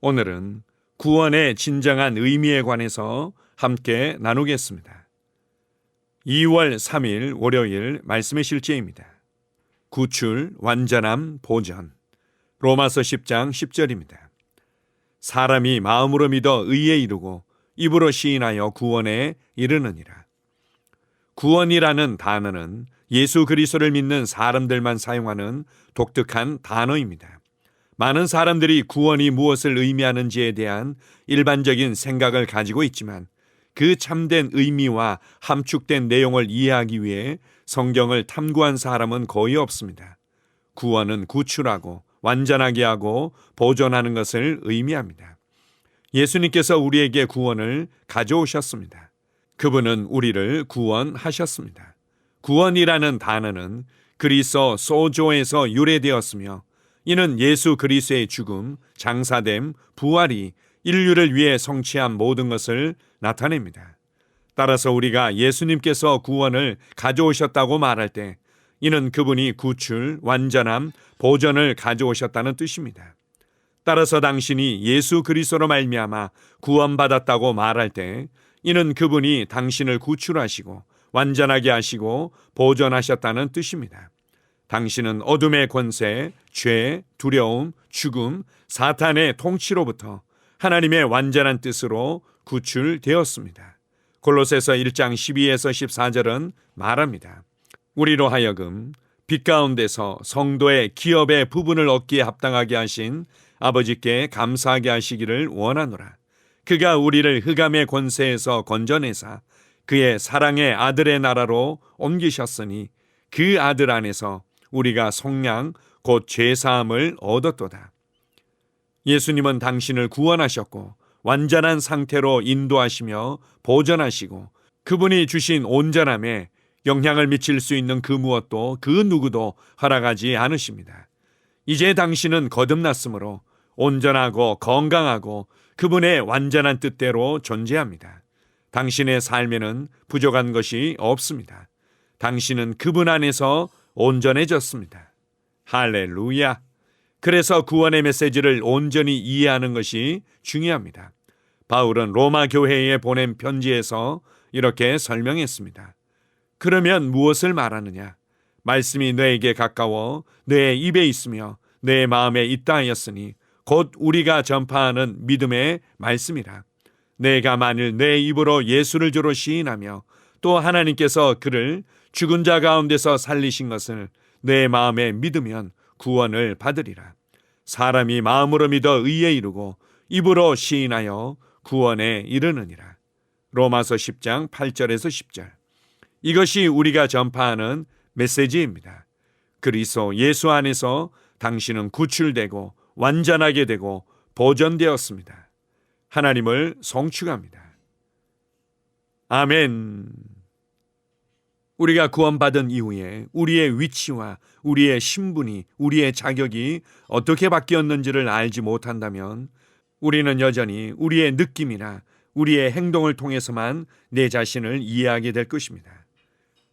오늘은 구원의 진정한 의미에 관해서 함께 나누겠습니다. 2월 3일 월요일 말씀의 실제입니다. 구출, 완전함, 보전. 로마서 10장 10절입니다. 사람이 마음으로 믿어 의에 이르고 입으로 시인하여 구원에 이르느니라. 구원이라는 단어는 예수 그리스도를 믿는 사람들만 사용하는 독특한 단어입니다. 많은 사람들이 구원이 무엇을 의미하는지에 대한 일반적인 생각을 가지고 있지만 그 참된 의미와 함축된 내용을 이해하기 위해 성경을 탐구한 사람은 거의 없습니다. 구원은 구출하고 완전하게 하고 보존하는 것을 의미합니다. 예수님께서 우리에게 구원을 가져오셨습니다. 그분은 우리를 구원하셨습니다. 구원이라는 단어는 그리스 소조에서 유래되었으며 이는 예수 그리스도의 죽음, 장사됨, 부활이 인류를 위해 성취한 모든 것을 나타냅니다. 따라서 우리가 예수님께서 구원을 가져오셨다고 말할 때 이는 그분이 구출, 완전함, 보전을 가져오셨다는 뜻입니다. 따라서 당신이 예수 그리스도로 말미암아 구원받았다고 말할 때 이는 그분이 당신을 구출하시고 완전하게 하시고 보전하셨다는 뜻입니다. 당신은 어둠의 권세, 죄, 두려움, 죽음, 사탄의 통치로부터 하나님의 완전한 뜻으로 구출되었습니다. 골로새서 1장 12에서 14절은 말합니다. 우리로 하여금 빛 가운데서 성도의 기업의 부분을 얻기에 합당하게 하신 아버지께 감사하게 하시기를 원하노라. 그가 우리를 흑암의 권세에서 건져내사 그의 사랑의 아들의 나라로 옮기셨으니 그 아들 안에서 우리가 속량 곧 죄사함을 얻었도다. 예수님은 당신을 구원하셨고 완전한 상태로 인도하시며 보전하시고 그분이 주신 온전함에 영향을 미칠 수 있는 그 무엇도 그 누구도 허락하지 않으십니다. 이제 당신은 거듭났으므로 온전하고 건강하고 그분의 완전한 뜻대로 존재합니다. 당신의 삶에는 부족한 것이 없습니다. 당신은 그분 안에서 온전해졌습니다. 할렐루야! 그래서 구원의 메시지를 온전히 이해하는 것이 중요합니다. 바울은 로마 교회에 보낸 편지에서 이렇게 설명했습니다. 그러면 무엇을 말하느냐? 말씀이 너에게 가까워 내 입에 있으며 내 마음에 있다 하였으니 곧 우리가 전파하는 믿음의 말씀이라. 내가 만일 내 입으로 예수를 주로 시인하며 또 하나님께서 그를 죽은 자 가운데서 살리신 것을 내 마음에 믿으면 구원을 받으리라. 사람이 마음으로 믿어 의에 이르고 입으로 시인하여 구원에 이르느니라. 로마서 10장 8절에서 10절. 이것이 우리가 전파하는 메시지입니다. 그리스도 예수 안에서 당신은 구출되고 완전하게 되고 보존되었습니다. 하나님을 송축합니다. 아멘. 우리가 구원받은 이후에 우리의 위치와 우리의 신분이, 우리의 자격이 어떻게 바뀌었는지를 알지 못한다면 우리는 여전히 우리의 느낌이나 우리의 행동을 통해서만 내 자신을 이해하게 될 것입니다.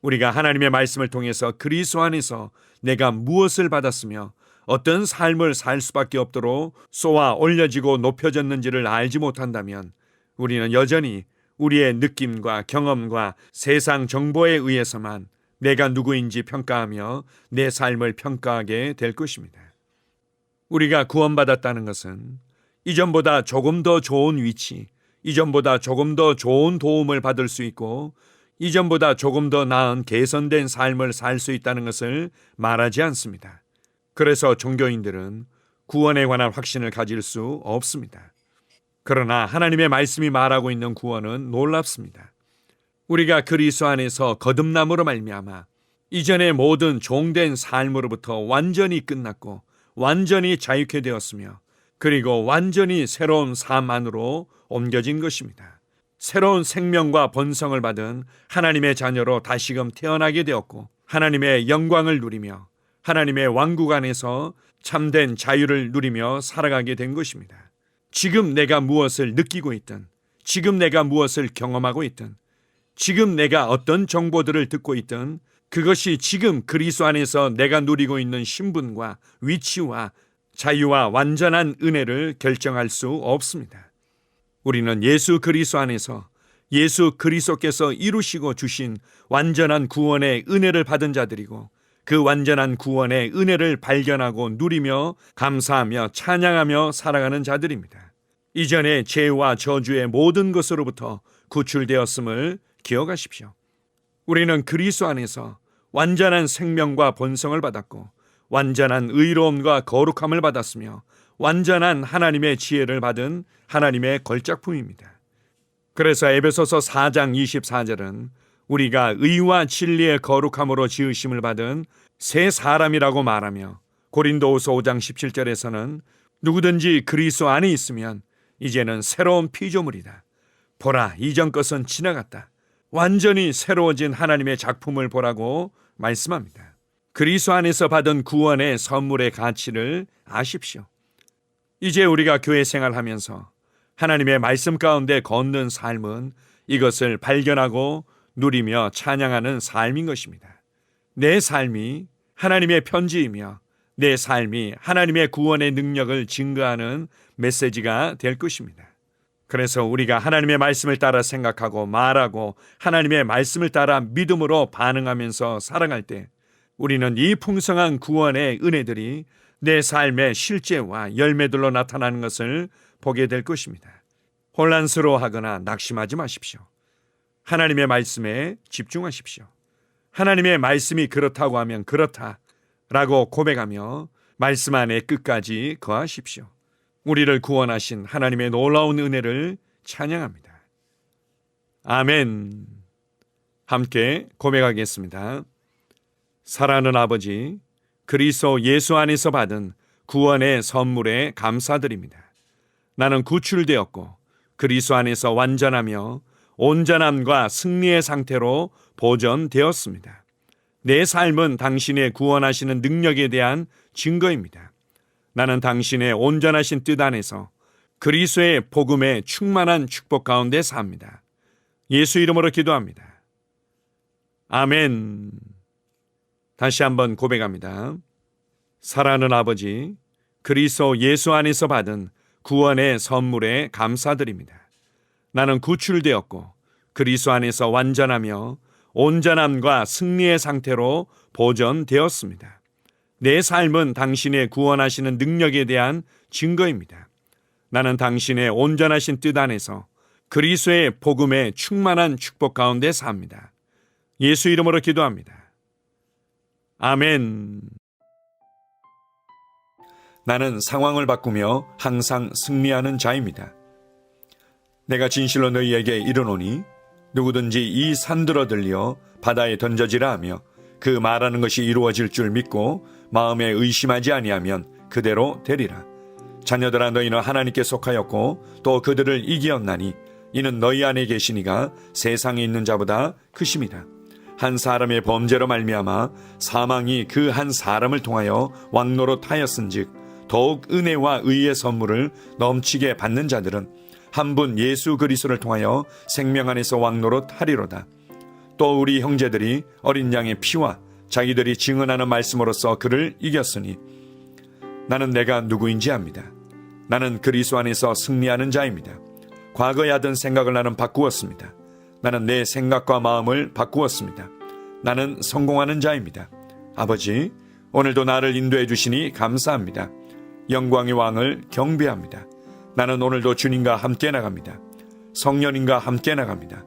우리가 하나님의 말씀을 통해서 그리스도 안에서 내가 무엇을 받았으며 어떤 삶을 살 수밖에 없도록 쏘아 올려지고 높여졌는지를 알지 못한다면 우리는 여전히 우리의 느낌과 경험과 세상 정보에 의해서만 내가 누구인지 평가하며 내 삶을 평가하게 될 것입니다. 우리가 구원받았다는 것은 이전보다 조금 더 좋은 위치, 이전보다 조금 더 좋은 도움을 받을 수 있고 이전보다 조금 더 나은 개선된 삶을 살 수 있다는 것을 말하지 않습니다. 그래서 종교인들은 구원에 관한 확신을 가질 수 없습니다. 그러나 하나님의 말씀이 말하고 있는 구원은 놀랍습니다. 우리가 그리스도 안에서 거듭남으로 말미암아 이전의 모든 종된 삶으로부터 완전히 끝났고 완전히 자유케 되었으며 그리고 완전히 새로운 삶 안으로 옮겨진 것입니다. 새로운 생명과 번성을 받은 하나님의 자녀로 다시금 태어나게 되었고 하나님의 영광을 누리며 하나님의 왕국 안에서 참된 자유를 누리며 살아가게 된 것입니다. 지금 내가 무엇을 느끼고 있든, 지금 내가 무엇을 경험하고 있든, 지금 내가 어떤 정보들을 듣고 있든 그것이 지금 그리스도 안에서 내가 누리고 있는 신분과 위치와 자유와 완전한 은혜를 결정할 수 없습니다. 우리는 예수 그리스도 안에서 예수 그리스도께서 이루시고 주신 완전한 구원의 은혜를 받은 자들이고, 그 완전한 구원의 은혜를 발견하고 누리며 감사하며 찬양하며 살아가는 자들입니다. 이전의 죄와 저주의 모든 것으로부터 구출되었음을 기억하십시오. 우리는 그리스도 안에서 완전한 생명과 본성을 받았고, 완전한 의로움과 거룩함을 받았으며, 완전한 하나님의 지혜를 받은 하나님의 걸작품입니다. 그래서 에베소서 4장 24절은 우리가 의와 진리의 거룩함으로 지으심을 받은 새 사람이라고 말하며, 고린도후서 5장 17절에서는 누구든지 그리스도 안에 있으면 이제는 새로운 피조물이다. 보라, 이전 것은 지나갔다. 완전히 새로워진 하나님의 작품을 보라고 말씀합니다. 그리스도 안에서 받은 구원의 선물의 가치를 아십시오. 이제 우리가 교회 생활하면서 하나님의 말씀 가운데 걷는 삶은 이것을 발견하고 누리며 찬양하는 삶인 것입니다. 내 삶이 하나님의 편지이며 내 삶이 하나님의 구원의 능력을 증거하는 메시지가 될 것입니다. 그래서 우리가 하나님의 말씀을 따라 생각하고 말하고 하나님의 말씀을 따라 믿음으로 반응하면서 살아갈 때, 우리는 이 풍성한 구원의 은혜들이 내 삶의 실제와 열매들로 나타나는 것을 보게 될 것입니다. 혼란스러워하거나 낙심하지 마십시오. 하나님의 말씀에 집중하십시오. 하나님의 말씀이 그렇다고 하면 그렇다라고 고백하며 말씀 안에 끝까지 거하십시오. 우리를 구원하신 하나님의 놀라운 은혜를 찬양합니다. 아멘. 함께 고백하겠습니다. 사랑하는 아버지, 그리스도 예수 안에서 받은 구원의 선물에 감사드립니다. 나는 구출되었고 그리스도 안에서 완전하며 온전함과 승리의 상태로 보존되었습니다. 내 삶은 당신의 구원하시는 능력에 대한 증거입니다. 나는 당신의 온전하신 뜻 안에서 그리스도의 복음에 충만한 축복 가운데 삽니다. 예수 이름으로 기도합니다. 아멘. 다시 한번 고백합니다. 사랑하는 아버지, 그리스도 예수 안에서 받은 구원의 선물에 감사드립니다. 나는 구출되었고 그리스도 안에서 완전하며 온전함과 승리의 상태로 보존되었습니다. 내 삶은 당신의 구원하시는 능력에 대한 증거입니다. 나는 당신의 온전하신 뜻 안에서 그리스도의 복음에 충만한 축복 가운데 삽니다. 예수 이름으로 기도합니다. 아멘. 나는 상황을 바꾸며 항상 승리하는 자입니다. 내가 진실로 너희에게 이르노니 누구든지 이 산들어 들려 바다에 던져지라 하며 그 말하는 것이 이루어질 줄 믿고 마음에 의심하지 아니하면 그대로 되리라. 자녀들아, 너희는 하나님께 속하였고 또 그들을 이기었나니 이는 너희 안에 계시니가 세상에 있는 자보다 크심이라. 한 사람의 범죄로 말미암아 사망이 그 한 사람을 통하여 왕노릇하였은즉 더욱 은혜와 의의 선물을 넘치게 받는 자들은 한 분 예수 그리스도를 통하여 생명 안에서 왕노릇하리로다. 또 우리 형제들이 어린 양의 피와 자기들이 증언하는 말씀으로써 그를 이겼으니 나는 내가 누구인지 압니다. 나는 그리스도 안에서 승리하는 자입니다. 과거에 하던 생각을 나는 바꾸었습니다. 나는 내 생각과 마음을 바꾸었습니다. 나는 성공하는 자입니다. 아버지, 오늘도 나를 인도해 주시니 감사합니다. 영광의 왕을 경배합니다. 나는 오늘도 주님과 함께 나갑니다. 성령님과 함께 나갑니다.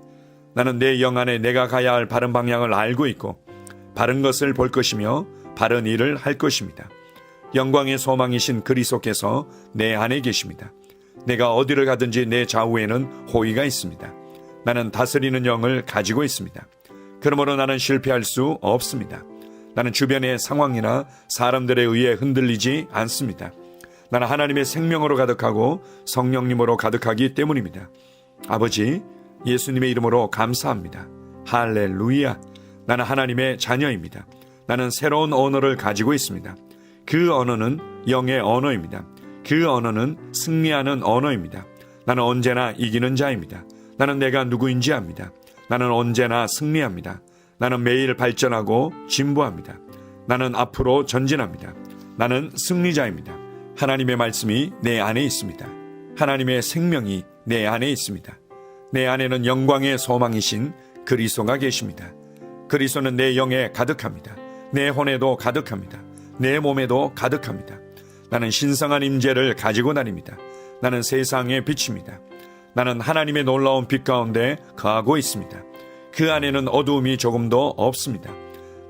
나는 내 영 안에 내가 가야 할 바른 방향을 알고 있고 바른 것을 볼 것이며 바른 일을 할 것입니다. 영광의 소망이신 그리스도께서 내 안에 계십니다. 내가 어디를 가든지 내 좌우에는 호의가 있습니다. 나는 다스리는 영을 가지고 있습니다. 그러므로 나는 실패할 수 없습니다. 나는 주변의 상황이나 사람들에 의해 흔들리지 않습니다. 나는 하나님의 생명으로 가득하고 성령님으로 가득하기 때문입니다. 아버지, 예수님의 이름으로 감사합니다. 할렐루야. 나는 하나님의 자녀입니다. 나는 새로운 언어를 가지고 있습니다. 그 언어는 영의 언어입니다. 그 언어는 승리하는 언어입니다. 나는 언제나 이기는 자입니다. 나는 내가 누구인지 압니다. 나는 언제나 승리합니다. 나는 매일 발전하고 진보합니다. 나는 앞으로 전진합니다. 나는 승리자입니다. 하나님의 말씀이 내 안에 있습니다. 하나님의 생명이 내 안에 있습니다. 내 안에는 영광의 소망이신 그리스도가 계십니다. 그리스도는 내 영에 가득합니다. 내 혼에도 가득합니다. 내 몸에도 가득합니다. 나는 신성한 임재를 가지고 다닙니다. 나는 세상의 빛입니다. 나는 하나님의 놀라운 빛 가운데 거하고 있습니다. 그 안에는 어두움이 조금도 없습니다.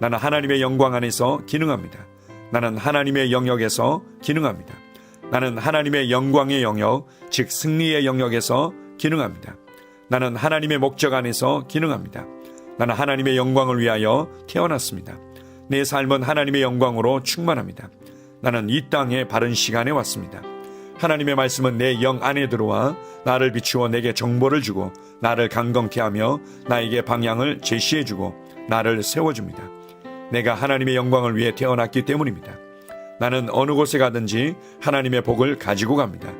나는 하나님의 영광 안에서 기능합니다. 나는 하나님의 영역에서 기능합니다. 나는 하나님의 영광의 영역, 즉 승리의 영역에서 기능합니다. 나는 하나님의 목적 안에서 기능합니다. 나는 하나님의 영광을 위하여 태어났습니다. 내 삶은 하나님의 영광으로 충만합니다. 나는 이 땅에 바른 시간에 왔습니다. 하나님의 말씀은 내 영 안에 들어와 나를 비추어 내게 정보를 주고 나를 강건케 하며 나에게 방향을 제시해주고 나를 세워줍니다. 내가 하나님의 영광을 위해 태어났기 때문입니다. 나는 어느 곳에 가든지 하나님의 복을 가지고 갑니다.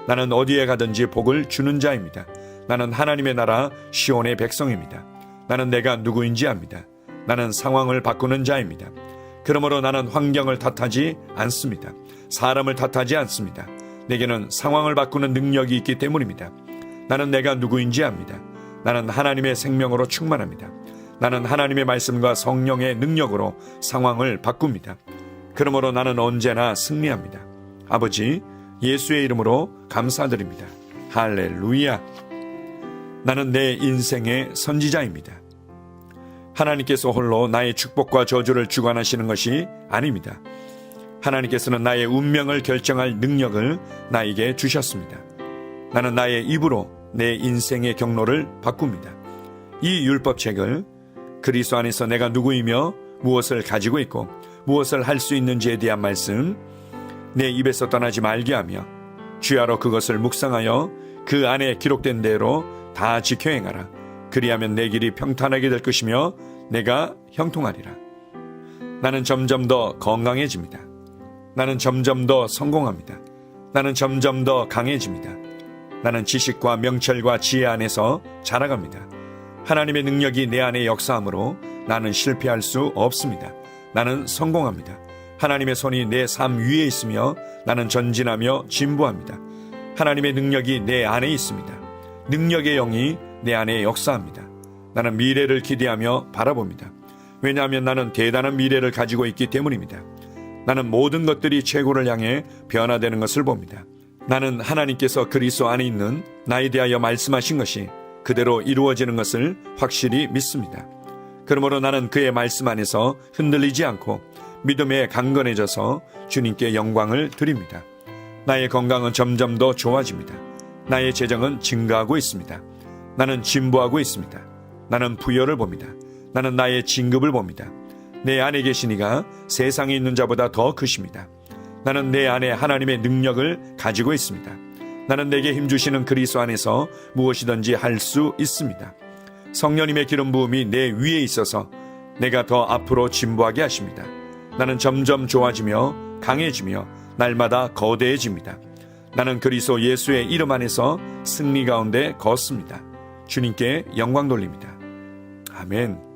나는 어디에 가든지 복을 주는 자입니다. 나는 하나님의 나라 시온의 백성입니다. 나는 내가 누구인지 압니다. 나는 상황을 바꾸는 자입니다. 그러므로 나는 환경을 탓하지 않습니다. 사람을 탓하지 않습니다. 내게는 상황을 바꾸는 능력이 있기 때문입니다. 나는 내가 누구인지 압니다. 나는 하나님의 생명으로 충만합니다. 나는 하나님의 말씀과 성령의 능력으로 상황을 바꿉니다. 그러므로 나는 언제나 승리합니다. 아버지, 예수의 이름으로 감사드립니다. 할렐루야. 나는 내 인생의 선지자입니다. 하나님께서 홀로 나의 축복과 저주를 주관하시는 것이 아닙니다. 하나님께서는 나의 운명을 결정할 능력을 나에게 주셨습니다. 나는 나의 입으로 내 인생의 경로를 바꿉니다. 이 율법책을 그리스도 안에서 내가 누구이며 무엇을 가지고 있고 무엇을 할 수 있는지에 대한 말씀 내 입에서 떠나지 말게 하며 주야로 그것을 묵상하여 그 안에 기록된 대로 다 지켜 행하라. 그리하면 내 길이 평탄하게 될 것이며 내가 형통하리라. 나는 점점 더 건강해집니다. 나는 점점 더 성공합니다. 나는 점점 더 강해집니다. 나는 지식과 명철과 지혜 안에서 자라갑니다. 하나님의 능력이 내 안에 역사하므로 나는 실패할 수 없습니다. 나는 성공합니다. 하나님의 손이 내 삶 위에 있으며 나는 전진하며 진보합니다. 하나님의 능력이 내 안에 있습니다. 능력의 영이 내 안에 역사합니다. 나는 미래를 기대하며 바라봅니다. 왜냐하면 나는 대단한 미래를 가지고 있기 때문입니다. 나는 모든 것들이 최고를 향해 변화되는 것을 봅니다. 나는 하나님께서 그리스도 안에 있는 나에 대하여 말씀하신 것이 그대로 이루어지는 것을 확실히 믿습니다. 그러므로 나는 그의 말씀 안에서 흔들리지 않고 믿음에 강건해져서 주님께 영광을 드립니다. 나의 건강은 점점 더 좋아집니다. 나의 재정은 증가하고 있습니다. 나는 진보하고 있습니다. 나는 부여를 봅니다. 나는 나의 진급을 봅니다. 내 안에 계신 이가 세상에 있는 자보다 더 크십니다. 나는 내 안에 하나님의 능력을 가지고 있습니다. 나는 내게 힘주시는 그리스도 안에서 무엇이든지 할 수 있습니다. 성령님의 기름 부음이 내 위에 있어서 내가 더 앞으로 진보하게 하십니다. 나는 점점 좋아지며 강해지며 날마다 거대해집니다. 나는 그리스도 예수의 이름 안에서 승리 가운데 걷습니다. 주님께 영광 돌립니다. 아멘.